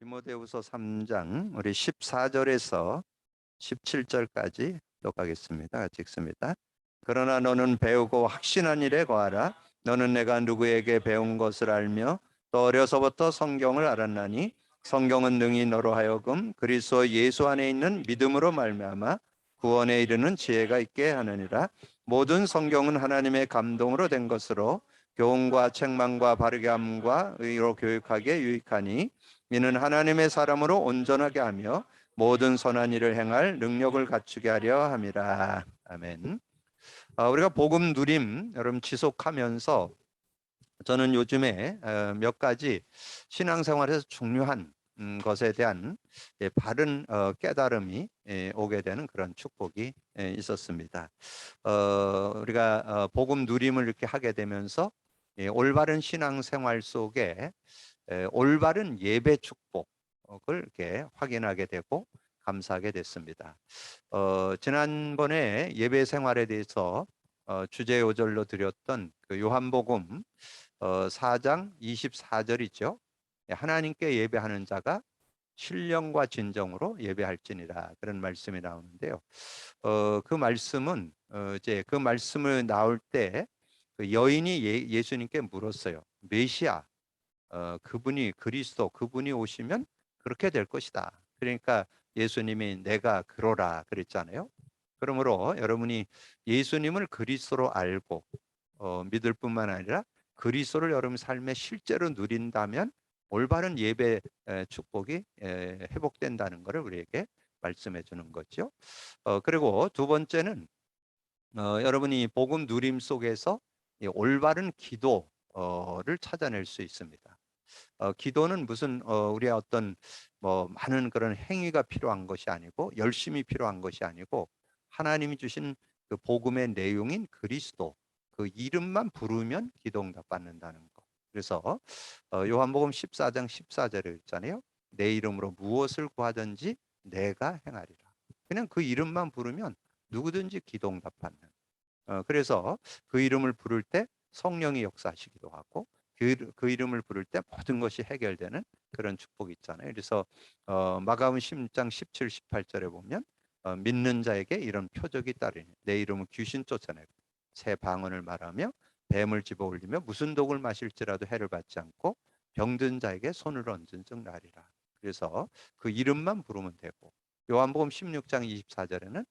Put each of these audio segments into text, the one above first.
디모데후서 3장 우리 14절에서 17절까지 읽어가겠습니다. 같이 읽습니다. 그러나 너는 배우고 확신한 일에 거하라. 너는 내가 누구에게 배운 것을 알며 또 어려서부터 성경을 알았나니 성경은 능히 너로 하여금 그리스도 예수 안에 있는 믿음으로 말미암아 구원에 이르는 지혜가 있게 하느니라. 모든 성경은 하나님의 감동으로 된 것으로 교훈과 책망과 바르게 함과 의로 교육하기에 유익하니 이는 하나님의 사람으로 온전하게 하며 모든 선한 일을 행할 능력을 갖추게 하려 함이라. 아멘. 우리가 복음 누림 여러분 지속하면서 저는 요즘에 몇 가지 신앙생활에서 중요한 것에 대한 바른 깨달음이 오게 되는 그런 축복이 있었습니다. 우리가 복음 누림을 이렇게 하게 되면서 올바른 신앙생활 속에 올바른 예배 축복을 이렇게 확인하게 되고 감사하게 됐습니다. 지난번에 예배 생활에 대해서 주제 요절로 드렸던 그 요한복음 4장 24절이죠. 하나님께 예배하는 자가 신령과 진정으로 예배할지니라 그런 말씀이 나오는데요. 그 말씀은 이제 그 말씀을 나올 때 그 여인이 예수님께 물었어요. 메시아 그분이 그리스도 그분이 오시면 그렇게 될 것이다. 그러니까 예수님이 내가 그러라 그랬잖아요. 그러므로 여러분이 예수님을 그리스도로 알고 믿을 뿐만 아니라 그리스도를 여러분 삶에 실제로 누린다면 올바른 예배 축복이 회복된다는 것을 우리에게 말씀해 주는 거죠. 그리고 두 번째는 여러분이 복음 누림 속에서 이 올바른 기도를 찾아낼 수 있습니다. 기도는 무슨 우리의 어떤 뭐 많은 그런 행위가 필요한 것이 아니고 열심이 필요한 것이 아니고 하나님이 주신 그 복음의 내용인 그리스도 그 이름만 부르면 기도 응답 받는다는 거. 그래서 요한복음 14장 14절에 있잖아요. 내 이름으로 무엇을 구하든지 내가 행하리라. 그냥 그 이름만 부르면 누구든지 기도 응답 받는. 그래서 그 이름을 부를 때 성령이 역사하시기도 하고 그 이름을 부를 때 모든 것이 해결되는 그런 축복이 있잖아요. 그래서 마가복음 10장 17, 18절에 보면 믿는 자에게 이런 표적이 따르니 내 이름은 귀신 쫓아내고 새 방언을 말하며 뱀을 집어 올리며 무슨 독을 마실지라도 해를 받지 않고 병든 자에게 손을 얹은 즉 나리라. 그래서 그 이름만 부르면 되고 요한복음 16장 24절에는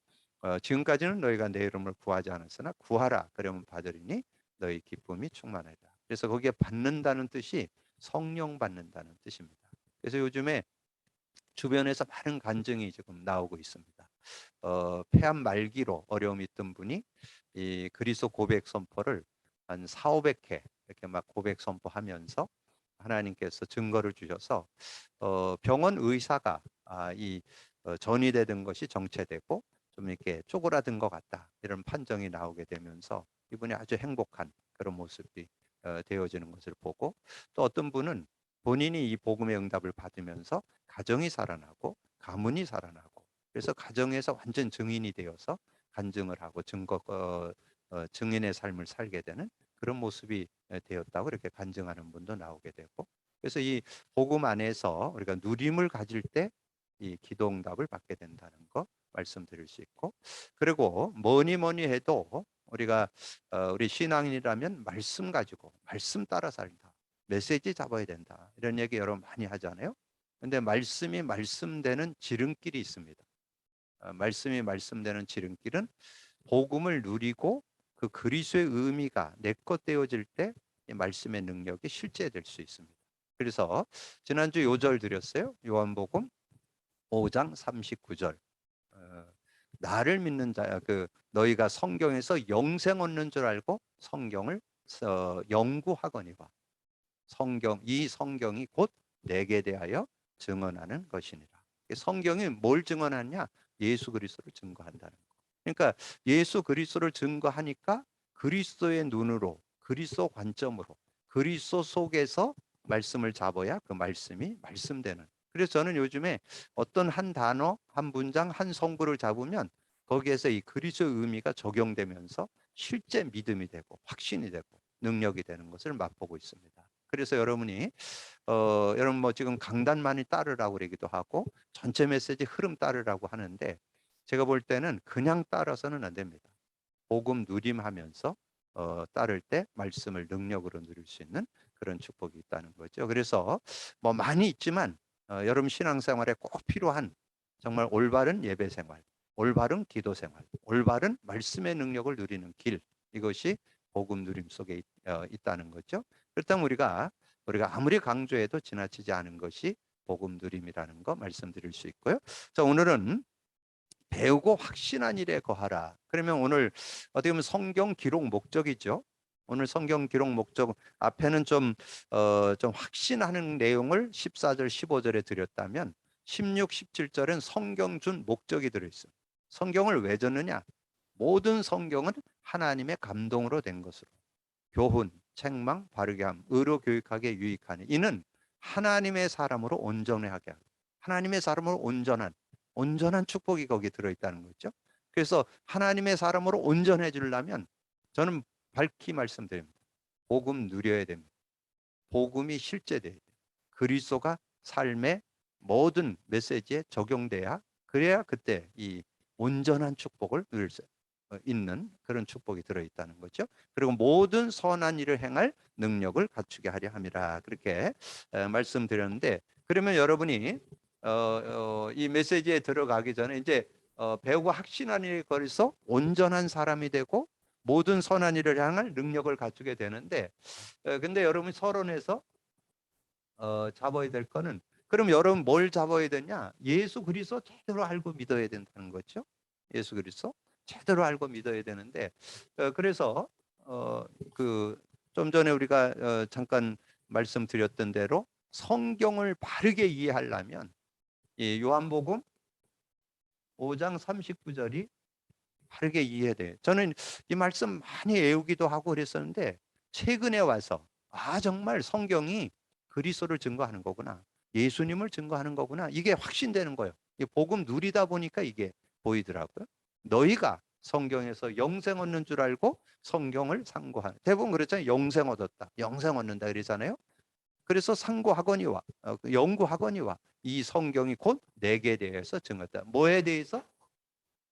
지금까지는 너희가 내 이름을 구하지 않았으나 구하라 그러면 받으리니 너희 기쁨이 충만하리라. 그래서 거기에 받는다는 뜻이 성령 받는다는 뜻입니다. 그래서 요즘에 주변에서 많은 간증이 지금 나오고 있습니다. 폐암 말기로 어려움이 있던 분이 이 그리스도 고백 선포를 한 4, 500회 이렇게 막 고백 선포하면서 하나님께서 증거를 주셔서 병원 의사가 이 전이되던 것이 정체되고 좀 이렇게 쪼그라든 것 같다 이런 판정이 나오게 되면서 이분이 아주 행복한 그런 모습이 되어지는 것을 보고 또 어떤 분은 본인이 이 복음의 응답을 받으면서 가정이 살아나고 가문이 살아나고 그래서 가정에서 완전 증인이 되어서 간증을 하고 증인의 삶을 살게 되는 그런 모습이 되었다고 이렇게 간증하는 분도 나오게 되고 그래서 이 복음 안에서 우리가 누림을 가질 때 이 기도 응답을 받게 된다는 거 말씀드릴 수 있고 그리고 뭐니 해도 우리가 우리 신앙인이라면 말씀 가지고 말씀 따라 살다 메시지 잡아야 된다 이런 얘기 여러분 많이 하잖아요. 근데 말씀이 말씀되는 지름길이 있습니다. 말씀이 말씀되는 지름길은 복음을 누리고 그 그리스도의 의미가 내 것 되어질 때 이 말씀의 능력이 실제될 수 있습니다. 그래서 지난주 요절 드렸어요. 요한복음 5장 39절. 나를 믿는 자야 그 너희가 성경에서 영생 얻는 줄 알고 성경을 연구하거니와 이 성경이 곧 내게 대하여 증언하는 것이니라. 성경이 뭘 증언하냐? 예수 그리스도를 증거한다는 거. 그러니까 예수 그리스도를 증거하니까 그리스도의 눈으로 그리스도 관점으로 그리스도 속에서 말씀을 잡아야 그 말씀이 말씀되는. 그래서 저는 요즘에 어떤 한 단어, 한 문장, 한 성부를 잡으면 거기에서 이 그리스도의 의미가 적용되면서 실제 믿음이 되고 확신이 되고 능력이 되는 것을 맛보고 있습니다. 그래서 여러분이 여러분 뭐 지금 강단만이 따르라고 그러기도 하고 전체 메시지 흐름 따르라고 하는데 제가 볼 때는 그냥 따라서는 안 됩니다. 복음 누림하면서 따를 때 말씀을 능력으로 누릴 수 있는 그런 축복이 있다는 거죠. 그래서 뭐 많이 있지만 여러분 신앙생활에 꼭 필요한 정말 올바른 예배 생활, 올바른 기도 생활, 올바른 말씀의 능력을 누리는 길, 이것이 복음 누림 속에 있다는 거죠. 그렇다면 우리가 아무리 강조해도 지나치지 않은 것이 복음 누림이라는 거 말씀드릴 수 있고요. 자, 오늘은 배우고 확신한 일에 거하라. 그러면 오늘 어떻게 보면 성경 기록 목적이죠. 오늘 성경 기록 목적 앞에는 좀 확신하는 내용을 14절, 15절에 드렸다면 16, 17절은 성경 준 목적이 들어있어요. 성경을 왜 줬느냐? 모든 성경은 하나님의 감동으로 된 것으로 교훈, 책망, 바르게 함, 의로 교육하게 유익하니 이는 하나님의 사람으로 온전하게 하고 하나님의 사람으로 온전한 축복이 거기에 들어있다는 거죠. 그래서 하나님의 사람으로 온전해 주려면 저는 밝히 말씀드립니다. 복음 누려야 됩니다. 복음이 실제돼야 돼요. 그리스도가 삶의 모든 메시지에 적용돼야 그래야 그때 이 온전한 축복을 누릴 수 있는 그런 축복이 들어있다는 거죠. 그리고 모든 선한 일을 행할 능력을 갖추게 하려 함이라 그렇게 말씀드렸는데 그러면 여러분이 이 메시지에 들어가기 전에 이제 배우고 확신한 일에 걸려서 온전한 사람이 되고 모든 선한 일을 향할 능력을 갖추게 되는데 근데 여러분 서론에서 잡아야 될 거는 그럼 여러분 뭘 잡아야 되냐? 예수 그리스도 제대로 알고 믿어야 된다는 거죠. 예수 그리스도 제대로 알고 믿어야 되는데 그래서 그 좀 전에 우리가 잠깐 말씀드렸던 대로 성경을 바르게 이해하려면 이 요한복음 5장 39절이 바르게 이해돼요. 저는 이 말씀 많이 외우기도 하고 그랬었는데 최근에 와서 정말 성경이 그리스도를 증거하는 거구나. 예수님을 증거하는 거구나. 이게 확신되는 거예요. 이 복음 누리다 보니까 이게 보이더라고요. 너희가 성경에서 영생 얻는 줄 알고 성경을 상고하는. 대부분 그렇잖아요. 영생 얻었다. 영생 얻는다 그러잖아요. 그래서 상고하거니와 연구하거니와 이 성경이 곧 내게 대해서 증거했다. 뭐에 대해서?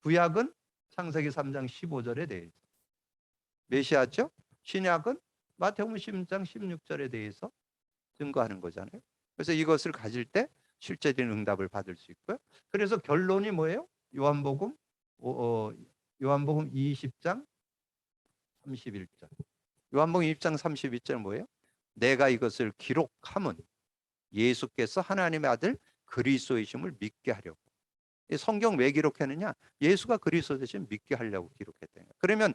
구약은 창세기 3장 15절에 대해서 메시아죠. 신약은 마태복음 10장 16절에 대해서 증거하는 거잖아요. 그래서 이것을 가질 때 실제적인 응답을 받을 수 있고요. 그래서 결론이 뭐예요? 요한복음 20장 31절. 요한복음 20장 32절 뭐예요? 내가 이것을 기록함은 예수께서 하나님의 아들 그리스도이심을 믿게 하려고. 성경 왜 기록했느냐? 예수가 그리스도 대신 믿게 하려고 기록했다. 그러면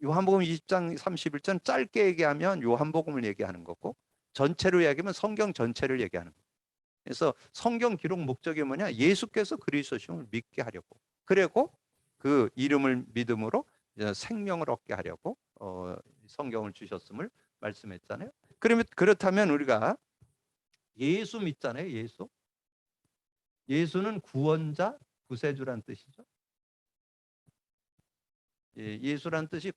요한복음 20장 31절 짧게 얘기하면 요한복음을 얘기하는 거고 전체로 얘기하면 성경 전체를 얘기하는 거예요. 그래서 성경 기록 목적이 뭐냐? 예수께서 그리스도심을 믿게 하려고. 그리고 그 이름을 믿음으로 생명을 얻게 하려고 성경을 주셨음을 말씀했잖아요. 그러면 그렇다면 우리가 예수 믿잖아요. 예수는 구원자, 구세주란 뜻이죠. 예수란 뜻이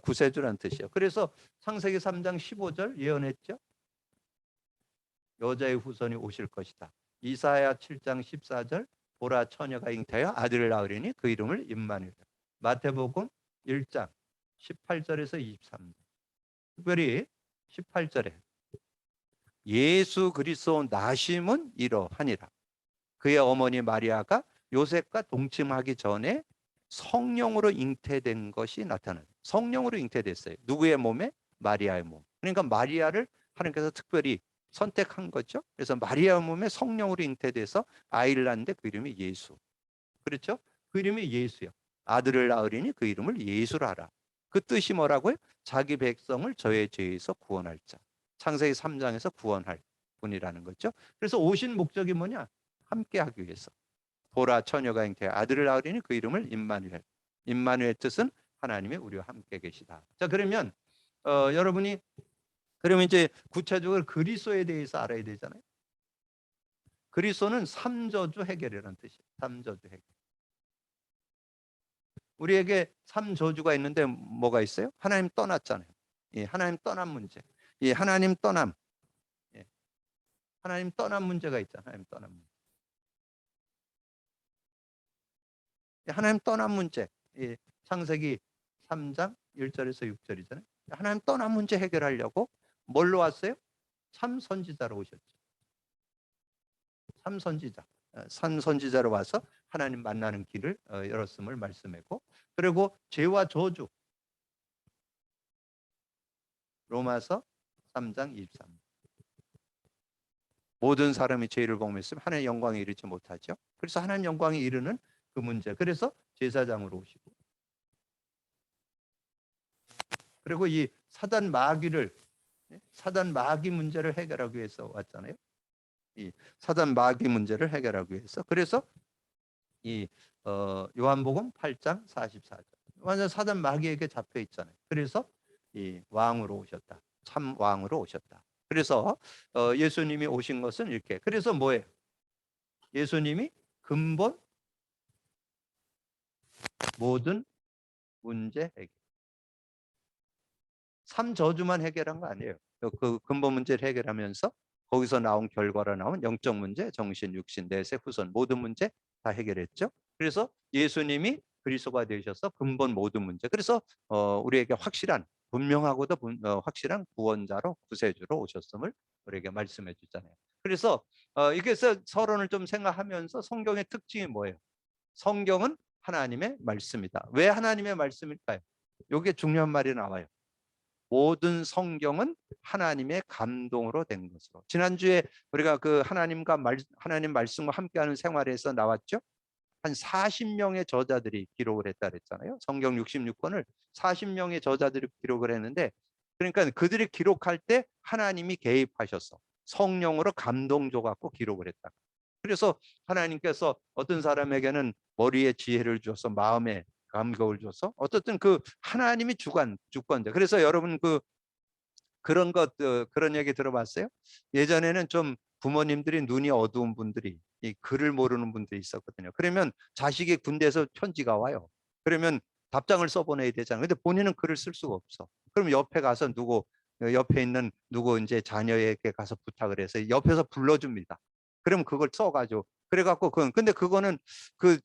구세주란 뜻이에요. 그래서 창세기 3장 15절 예언했죠. 여자의 후손이 오실 것이다. 이사야 7장 14절 보라 처녀가 잉태하여 아들을 낳으리니 그 이름을 임마누엘. 마태복음 1장 18절에서 23절. 특별히 18절에 예수 그리스도 나심은 이러하니라. 그의 어머니 마리아가 요셉과 동침하기 전에 성령으로 잉태된 것이 나타나요. 성령으로 잉태됐어요. 누구의 몸에? 마리아의 몸. 그러니까 마리아를 하나님께서 특별히 선택한 거죠. 그래서 마리아 몸에 성령으로 잉태돼서 아이를 낳는데 그 이름이 예수. 그렇죠? 그 이름이 예수요. 아들을 낳으리니 그 이름을 예수라 하라. 그 뜻이 뭐라고요? 자기 백성을 저의 죄에서 구원할 자. 창세기 3장에서 구원할 분이라는 거죠. 그래서 오신 목적이 뭐냐? 함께 하기 위해서. 보라 처녀가 잉태해 아들을 낳으리니 그 이름을 임마누엘. 임마누엘 뜻은 하나님이 우리와 함께 계시다. 자, 그러면 여러분이 그러면 이제 구체적으로 그리스도에 대해서 알아야 되잖아요. 그리스도는 삼저주 해결이라는 뜻이에요. 삼저주 해결. 우리에게 삼저주가 있는데 뭐가 있어요? 하나님 떠났잖아요. 예, 하나님 떠난 문제. 이 하나님 떠남, 예. 하나님 떠남 문제가 있잖아요. 하나님 떠남 문제. 하나님 떠남 문제. 예. 창세기 3장 1절에서 6절이잖아요. 하나님 떠남 문제 해결하려고 뭘로 왔어요? 참 선지자로 오셨죠. 참 선지자. 산 선지자로 와서 하나님 만나는 길을 열었음을 말씀했고, 그리고 죄와 저주. 로마서 3장 23절. 모든 사람이 죄를 범했으면 하나님의 영광에 이르지 못하죠. 그래서 하나님 영광에 이르는 그 문제. 그래서 제사장으로 오시고, 그리고 이 사단 마귀 문제를 해결하기 위해서 왔잖아요. 이 사단 마귀 문제를 해결하기 위해서. 그래서 이 요한복음 8장 44절. 완전 사단 마귀에게 잡혀 있잖아요. 그래서 이 왕으로 오셨다. 참 왕으로 오셨다. 그래서 예수님이 오신 것은 이렇게. 그래서 뭐예요? 예수님이 근본 모든 문제 해결. 삼 저주만 해결한 거 아니에요. 그 근본 문제를 해결하면서 거기서 나온 결과로 나온 영적 문제, 정신, 육신, 내세, 후손 모든 문제 다 해결했죠. 그래서 예수님이 그리스도가 되셔서 근본 모든 문제. 그래서 우리에게 확실한 분명하고도 확실한 구원자로 구세주로 오셨음을 우리에게 말씀해 주잖아요. 그래서 이게 서론을 좀 생각하면서 성경의 특징이 뭐예요? 성경은 하나님의 말씀이다. 왜 하나님의 말씀일까요? 이게 중요한 말이 나와요. 모든 성경은 하나님의 감동으로 된 것으로. 지난주에 우리가 그 하나님 말씀과 함께하는 생활에서 나왔죠. 한 40명의 저자들이 기록을 했다 그랬잖아요. 성경 66권을 40명의 저자들이 기록을 했는데, 그러니까 그들이 기록할 때 하나님이 개입하셔서 성령으로 감동 줘 갖고 기록을 했다. 그래서 하나님께서 어떤 사람에게는 머리에 지혜를 주어서 마음에 감격을 줘서 어떻든 그 하나님이 주권자. 그래서 여러분 그런 얘기 들어봤어요? 예전에는 좀 부모님들이 눈이 어두운 분들이 이 글을 모르는 분들이 있었거든요. 그러면 자식이 군대에서 편지가 와요. 그러면 답장을 써보내야 되잖아요. 근데 본인은 글을 쓸 수가 없어. 그럼 옆에 가서 옆에 있는 누구 이제 자녀에게 가서 부탁을 해서 옆에서 불러줍니다. 그럼 그걸 써가지고 그래갖고 근데 그거는 그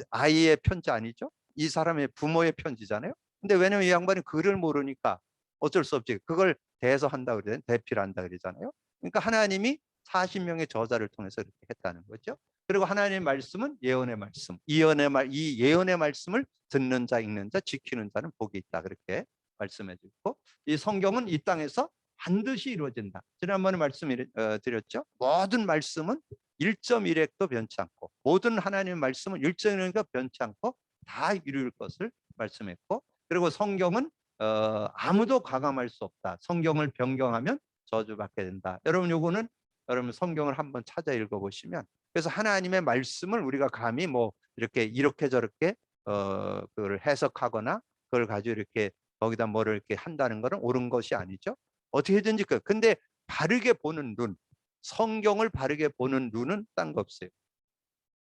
아이의 편지 아니죠? 이 사람의 부모의 편지잖아요. 근데 왜냐면 이 양반이 글을 모르니까 어쩔 수 없지. 그걸 대서한다 그러잖아요. 대피를 한다 그러잖아요. 그러니까 하나님이 40명의 저자를 통해서 이렇게 했다는 거죠. 그리고 하나님의 말씀은 예언의 말씀. 이 예언의 말씀을 듣는 자, 읽는 자, 지키는 자는 복이 있다. 그렇게 말씀해 주고, 이 성경은 이 땅에서 반드시 이루어진다. 지난번에 말씀드렸죠. 모든 말씀은 1.1핵도 변치 않고, 모든 하나님의 말씀은 1.1핵도 변치 않고 다 이룰 것을 말씀했고, 그리고 성경은 아무도 가감할 수 없다. 성경을 변경하면 저주받게 된다. 여러분 성경을 한번 찾아 읽어보시면, 그래서 하나님의 말씀을 우리가 감히 뭐 이렇게 저렇게 그걸 해석하거나 그걸 가지고 이렇게 거기다 뭐를 이렇게 한다는 것은 옳은 것이 아니죠. 어떻게든지 근데 바르게 보는 눈, 성경을 바르게 보는 눈은 딴 거 없어요.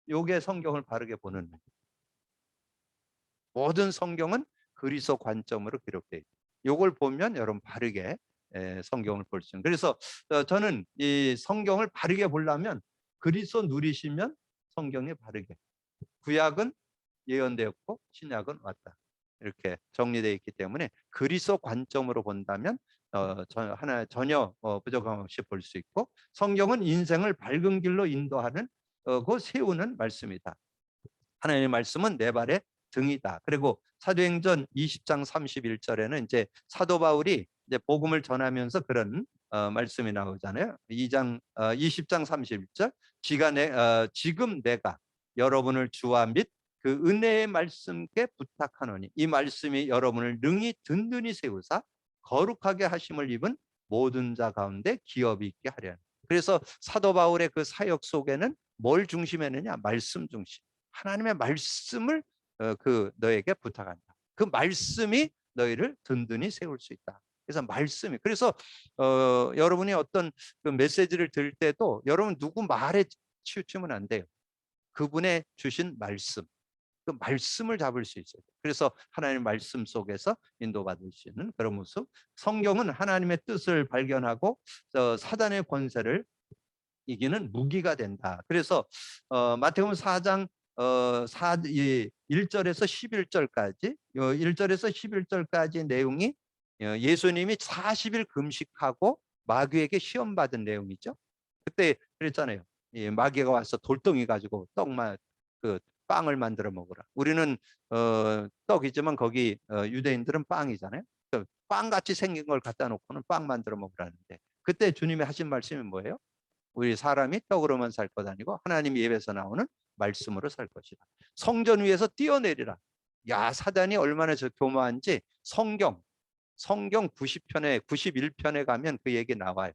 요게 성경을 바르게 보는 눈. 모든 성경은 그리스도 관점으로 기록되어 있다. 요걸 보면 여러분 바르게 성경을 볼 수 있는. 그래서 저는 이 성경을 바르게 보려면 그리스도 누리시면 성경이 바르게. 구약은 예언되었고 신약은 왔다. 이렇게 정리되어 있기 때문에 그리스도 관점으로 본다면 전혀 부족함 없이 볼 수 있고, 성경은 인생을 밝은 길로 인도하는 그 세우는 말씀이다. 하나님의 말씀은 내 발의 등이다. 그리고 사도행전 20장 31절에는 이제 사도 바울이 이제 복음을 전하면서 그런 말씀이 나오잖아요. 20장 31절, 지금 내가 여러분을 주와 및 그 은혜의 말씀께 부탁하노니 이 말씀이 여러분을 능히 든든히 세우사 거룩하게 하심을 입은 모든 자 가운데 기업이 있게 하려는. 그래서 사도 바울의 그 사역 속에는 뭘 중심했느냐? 말씀 중심. 하나님의 말씀을 너에게 부탁한다. 그 말씀이 너희를 든든히 세울 수 있다. 그래서 말씀이. 그래서 여러분이 어떤 그 메시지를 들을 때도 여러분 누구 말에 치우치면 안 돼요. 그분의 주신 말씀. 그 말씀을 잡을 수 있어요. 그래서 하나님의 말씀 속에서 인도받을 수 있는 그런 모습. 성경은 하나님의 뜻을 발견하고 사단의 권세를 이기는 무기가 된다. 그래서 마태복음 4장 1절에서 11절까지 1절에서 11절까지 내용이 예수님이 40일 금식하고 마귀에게 시험 받은 내용이죠. 그때 그랬잖아요. 마귀가 와서 돌덩이 가지고 그 빵을 만들어 먹으라. 우리는 떡이지만 거기 유대인들은 빵이잖아요. 빵같이 생긴 걸 갖다 놓고는 빵 만들어 먹으라는데, 그때 주님이 하신 말씀이 뭐예요? 우리 사람이 떡으로만 살 것 아니고 하나님 입에서 나오는 말씀으로 살 것이다. 성전 위에서 뛰어내리라. 야, 사단이 얼마나 저 교만한지 성경 90편에 91편에 가면 그 얘기 나와요.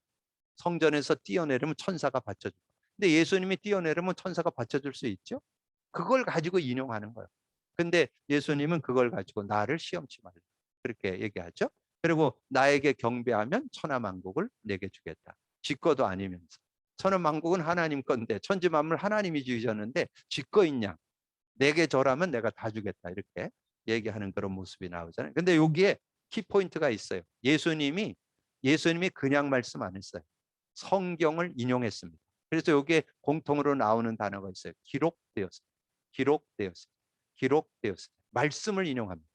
성전에서 뛰어내리면 천사가 받쳐주고. 근데 예수님이 뛰어내리면 천사가 받쳐줄 수 있죠? 그걸 가지고 인용하는 거예요. 근데 예수님은 그걸 가지고 나를 시험치 말라, 그렇게 얘기하죠. 그리고 나에게 경배하면 천하만국을 내게 주겠다. 지 거도 아니면서. 천하만국은 하나님 건데, 천지만물 하나님이 지으셨는데 지 거인 양 내게 절하면 내가 다 주겠다, 이렇게 얘기하는 그런 모습이 나오잖아요. 근데 여기에 키포인트가 있어요. 예수님이 그냥 말씀 안 했어요. 성경을 인용했습니다. 그래서 여기에 공통으로 나오는 단어가 있어요. 기록되었습니다. 기록되었습니다. 기록되었습니다. 말씀을 인용합니다.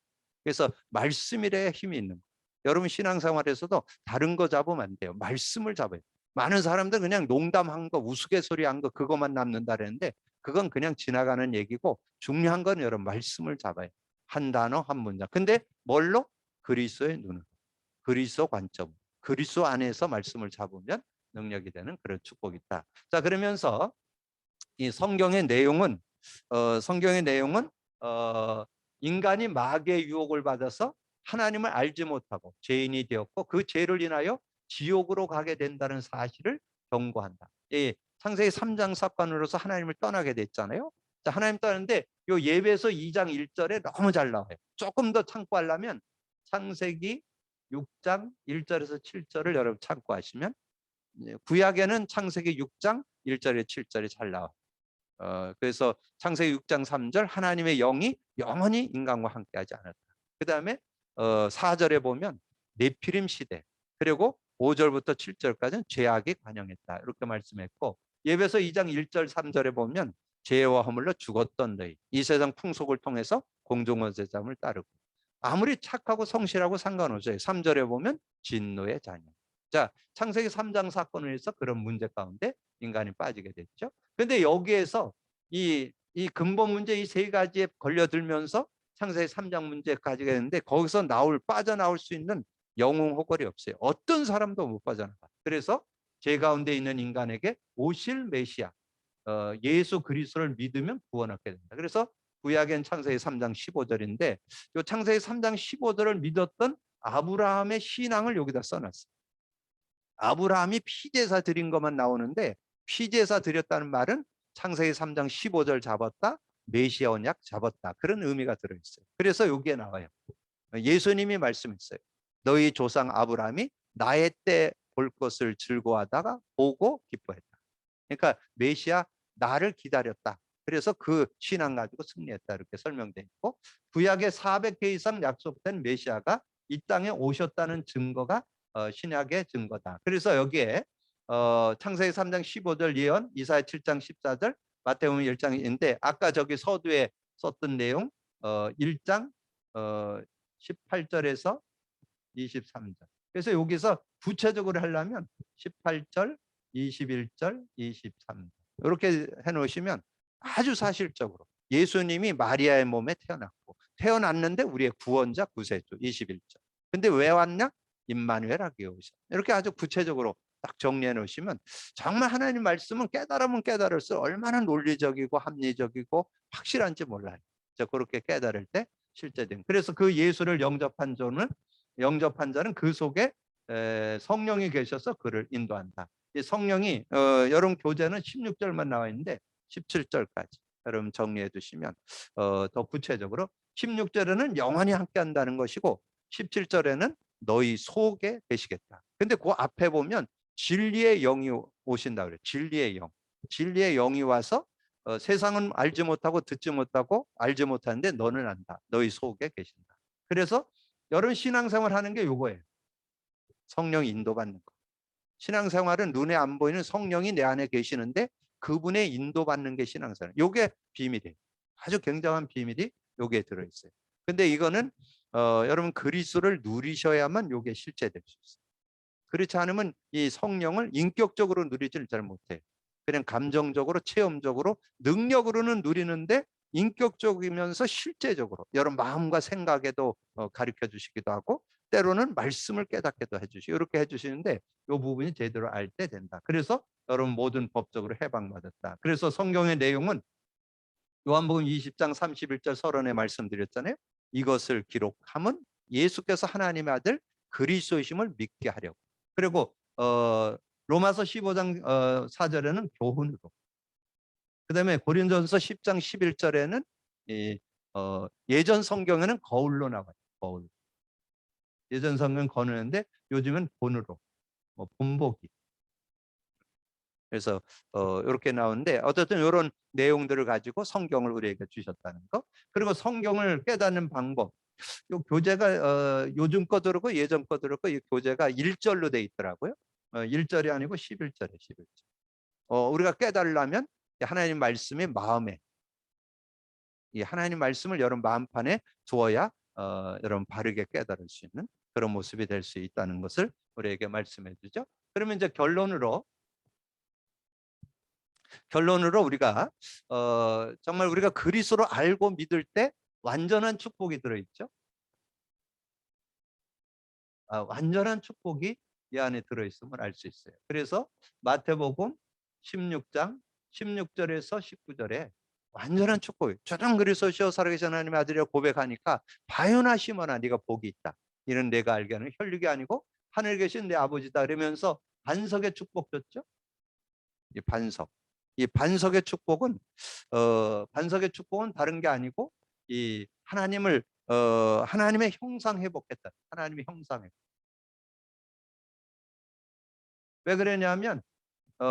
그래서 말씀이래야 힘이 있는 거예요. 여러분 신앙생활에서도 다른 거 잡으면 안 돼요. 말씀을 잡아요. 많은 사람들 그냥 농담한 거, 우스갯소리한 거, 그것만 남는다는데 그건 그냥 지나가는 얘기고, 중요한 건 여러분 말씀을 잡아요. 한 단어 한 문장. 근데 뭘로? 그리스도의 눈으로, 그리스도 관점, 그리스도 안에서 말씀을 잡으면 능력이 되는 그런 축복이 있다. 자, 그러면서 이 성경의 내용은 인간이 마귀의 유혹을 받아서 하나님을 알지 못하고 죄인이 되었고 그 죄를 인하여 지옥으로 가게 된다는 사실을 경고한다. 창세기 3장 사건으로서 하나님을 떠나게 됐잖아요. 자, 하나님 떠났는데 요 예배서 2장 1절에 너무 잘 나와요. 조금 더 참고하려면 창세기 6장 1절에서 7절을 여러분 참고하시면, 구약에는 창세기 6장 1절에 7절이 잘 나와요. 그래서 창세기 6장 3절 하나님의 영이 영원히 인간과 함께하지 않았다. 그 다음에 4절에 보면 네피림 시대, 그리고 5절부터 7절까지는 죄악이 관영했다, 이렇게 말씀했고, 예배서 2장 1절 3절에 보면 죄와 허물로 죽었던 너희, 이 세상 풍속을 통해서 공중원죄자를 따르고, 아무리 착하고 성실하고 상관없어요. 3절에 보면 진노의 자녀. 자, 창세기 3장 사건을 해서 그런 문제 가운데 인간이 빠지게 됐죠. 근데 여기에서 이 근본 문제 이 세 가지에 걸려들면서 창세기 3장 문제까지 되는데, 거기서 빠져나올 수 있는 영웅 호걸이 없어요. 어떤 사람도 못 빠져나가. 그래서 죄 가운데 있는 인간에게 오실 메시아 예수 그리스도를 믿으면 구원 얻게 된다. 그래서 구약엔 창세기 3장 15절인데 이 창세기 3장 15절을 믿었던 아브라함의 신앙을 여기다 써놨어요. 아브라함이 피제사 드린 것만 나오는데, 피제사 드렸다는 말은 창세기 3장 15절 잡았다, 메시아 언약 잡았다, 그런 의미가 들어있어요. 그래서 여기에 나와요. 예수님이 말씀했어요. 너희 조상 아브라함이 나의 때 볼 것을 즐거워하다가 보고 기뻐했다. 그러니까 메시아 나를 기다렸다. 그래서 그 신앙 가지고 승리했다, 이렇게 설명되어 있고, 구약에 400회 이상 약속된 메시아가 이 땅에 오셨다는 증거가 신약의 증거다. 그래서 여기에 창세기 3장 15절 예언, 이사야 7장 14절, 마태복음 1장인데 아까 저기 서두에 썼던 내용 1장 18절에서 23절. 그래서 여기서 구체적으로 하려면 18절, 21절, 23절 이렇게 해놓으시면 아주 사실적으로 예수님이 마리아의 몸에 태어났는데 우리의 구원자 구세주 21절. 근데 왜 왔냐? 임마누엘 하기에 오셨. 이렇게 아주 구체적으로 딱 정리해 놓으시면 정말 하나님 말씀은 깨달으면 깨달을수록 얼마나 논리적이고 합리적이고 확실한지 몰라요. 그렇게 깨달을 때 실제된. 그래서 그 예수를 영접한 자는 그 속에 성령이 계셔서 그를 인도한다. 성령이 여러분 교재는 16절만 나와 있는데 17절까지 여러분 정리해 두시면 더 구체적으로 16절에는 영원히 함께 한다는 것이고 17절에는 너희 속에 계시겠다. 근데 그 앞에 보면 진리의 영이 오신다 그래요. 진리의 영. 진리의 영이 와서 세상은 알지 못하고 듣지 못하고 알지 못하는데 너는 안다. 너희 속에 계신다. 그래서 여러분 신앙생활 하는 게 요거예요. 성령 인도받는 거. 신앙생활은 눈에 안 보이는 성령이 내 안에 계시는데 그분의 인도받는 게 신앙생활. 요게 비밀이에요. 아주 굉장한 비밀이 요게 들어있어요. 근데 이거는 여러분 그리스도를 누리셔야만 요게 실제될 수 있어요. 그렇지 않으면 이 성령을 인격적으로 누리지를 잘 못해요. 그냥 감정적으로 체험적으로 능력으로는 누리는데 인격적이면서 실제적으로 여러분 마음과 생각에도 가르쳐 주시기도 하고 때로는 말씀을 깨닫게도 해주시고 이렇게 해주시는데 이 부분이 제대로 알 때 된다. 그래서 여러분 모든 법적으로 해방받았다. 그래서 성경의 내용은 요한복음 20장 31절 서론에 말씀드렸잖아요. 이것을 기록함은 예수께서 하나님의 아들 그리스도이심을 믿게 하려고. 그리고 로마서 15장 4절에는 교훈으로. 그다음에 고린도전서 10장 11절에는 예전 성경에는 거울로 나와요. 거울. 예전 성경 거느는데 요즘은 본으로. 본보기. 그래서 이렇게 나오는데 어쨌든 이런 내용들을 가지고 성경을 우리에게 주셨다는 거. 그리고 성경을 깨닫는 방법. 요 교재가 요즘 거 들었고 예전 거 들었고 이 교재가 1절로 돼 있더라고요. 1절이 아니고 11절에 11절. 우리가 깨달으려면 하나님 말씀이 마음에 이 하나님 말씀을 여러분 마음판에 두어야 여러분 바르게 깨달을 수 있는 그런 모습이 될 수 있다는 것을 우리에게 말씀해 주죠. 그러면 이제 결론으로 우리가 정말 우리가 그리스도로 알고 믿을 때 완전한 축복이 들어있죠. 완전한 축복이 이 안에 들어있음을 알 수 있어요. 그래서 마태복음 16장 16절에서 19절에 완전한 축복, 주는 그리스도시여 살아계신 하나님의 아들이라 고백하니까 바요나 시몬아 네가 복이 있다. 이는 내가 알게 하는 혈육이 아니고 하늘에 계신 내 아버지다. 그러면서 반석의 축복 줬죠. 이 반석. 이 반석의 축복은 다른 게 아니고 이 하나님을 하나님의 형상 회복했다. 하나님의 형상 회복. 왜 그러냐면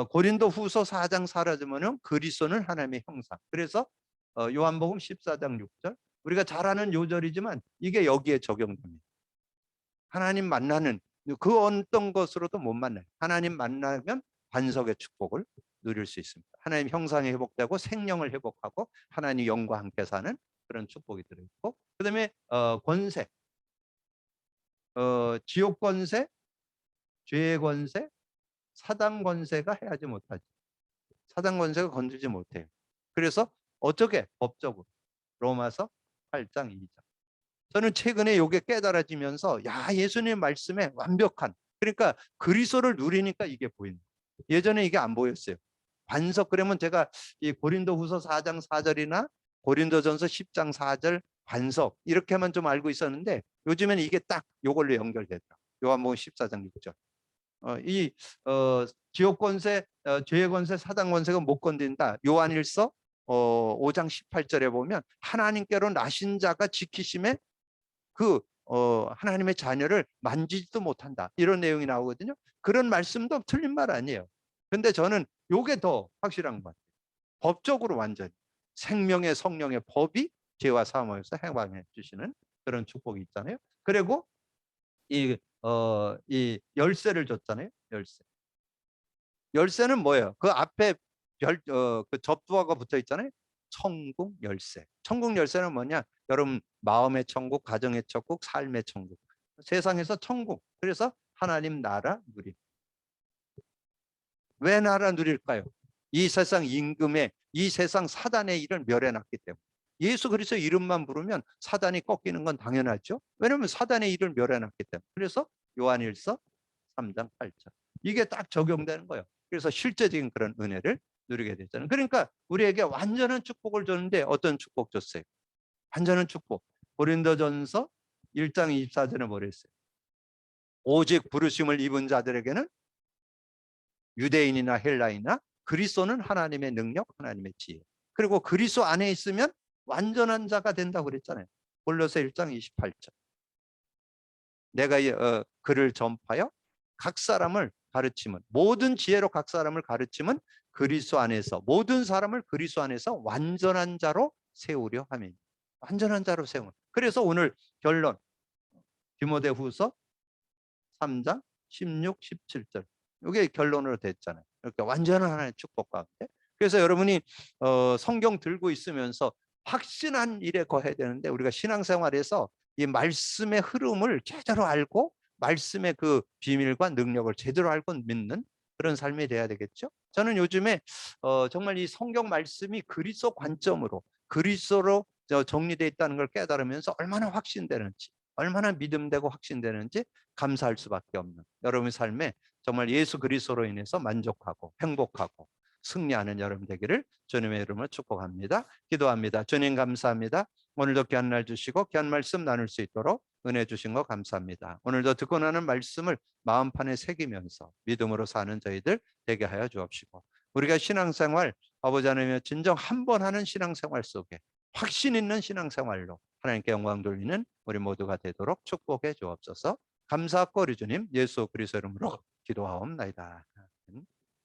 고린도 후서 4장 4절에는 그리스도는 하나님의 형상. 그래서 요한복음 14장 6절 우리가 잘 아는 요절이지만 이게 여기에 적용됩니다. 하나님 만나는 그 어떤 것으로도 못 만나요. 하나님 만나면 반석의 축복을 누릴 수 있습니다. 하나님 형상이 회복되고 생명을 회복하고 하나님 영과 함께 사는 그런 축복이 들어있고 그다음에 권세, 지옥 권세, 죄의 권세, 사단 권세가 해하지 못하지. 사단 권세가 건들지 못해요. 그래서 어떻게 법적으로 로마서 8장 2절. 저는 최근에 이게 깨달아지면서 예수님 말씀에 완벽한 그러니까 그리스도를 누리니까 이게 보이는 거예요. 예전에 이게 안 보였어요. 반석 그러면 제가 이 고린도후서 4장 4절이나 고린도전서 10장 4절 반석 이렇게만 좀 알고 있었는데 요즘에는 이게 딱 이걸로 연결되더라. 요한복음 14장 6절. 이 지옥 권세, 죄의 권세, 사단 권세가 못 건든다. 요한일서 5장 18절에 보면 하나님께로 나신 자가 지키심에 하나님의 자녀를 만지지도 못한다. 이런 내용이 나오거든요. 그런 말씀도 틀린 말 아니에요. 근데 저는 요게 더 확실한 것 같아요. 법적으로 완전히 생명의 성령의 법이 죄와 사함에서 해방해 주시는 그런 축복이 있잖아요. 그리고 이 열쇠를 줬잖아요. 열쇠는 뭐예요? 그 앞에 그 접두화가 붙어 있잖아요. 천국 열쇠. 천국 열쇠는 뭐냐? 여러분 마음의 천국, 가정의 천국, 삶의 천국. 세상에서 천국. 그래서 하나님 나라 누림. 왜 나라 누릴까요? 이 세상 임금의 이 세상 사단의 일을 멸해놨기 때문에. 예수 그리스도 이름만 부르면 사단이 꺾이는 건 당연하죠. 왜냐하면 사단의 일을 멸해놨기 때문에. 그래서 요한일서 3장 8절. 이게 딱 적용되는 거예요. 그래서 실제적인 그런 은혜를 누리게 됐잖아요. 그러니까 우리에게 완전한 축복을 줬는데 어떤 축복 줬어요? 완전한 축복. 고린도전서 1장 24절에 뭐랬어요? 오직 부르심을 입은 자들에게는 유대인이나 헬라인이나 그리스도는 하나님의 능력, 하나님의 지혜. 그리고 그리스도 안에 있으면 완전한 자가 된다고 그랬잖아요. 골로새 1장 28절. 내가 그를 전파하여 각 사람을 가르치면 모든 지혜로 각 사람을 가르치면 그리스도 안에서 모든 사람을 그리스도 안에서 완전한 자로 세우려 함이니. 완전한 자로 세우는. 그래서 오늘 결론 디모데후서 3장 16, 17절. 이게 결론으로 됐잖아요. 이렇게 완전한 하나님의 축복 가운데. 그래서 여러분이 성경 들고 있으면서 확신한 일에 거해야 되는데 우리가 신앙생활에서 이 말씀의 흐름을 제대로 알고 말씀의 그 비밀과 능력을 제대로 알고 믿는 그런 삶이 돼야 되겠죠. 저는 요즘에 정말 이 성경 말씀이 그리스도 관점으로 그리스도로 정리되어 있다는 걸 깨달으면서 얼마나 확신되는지 얼마나 믿음되고 확신되는지 감사할 수밖에 없는 여러분의 삶에 정말 예수 그리스도로 인해서 만족하고 행복하고 승리하는 여러분 되기를 주님의 이름으로 축복합니다. 기도합니다. 주님 감사합니다. 오늘도 귀한 날 주시고 귀한 말씀 나눌 수 있도록 은혜 주신 거 감사합니다. 오늘도 듣고 나는 말씀을 마음판에 새기면서 믿음으로 사는 저희들 되게 하여 주옵시고 우리가 신앙생활 아버지 하나님의 진정 한 번 하는 신앙생활 속에 확신 있는 신앙생활로 하나님께 영광 돌리는 우리 모두가 되도록 축복해 주옵소서. 감사하고 우리 주님 예수 그리스도 이름으로 기도하옵나이다.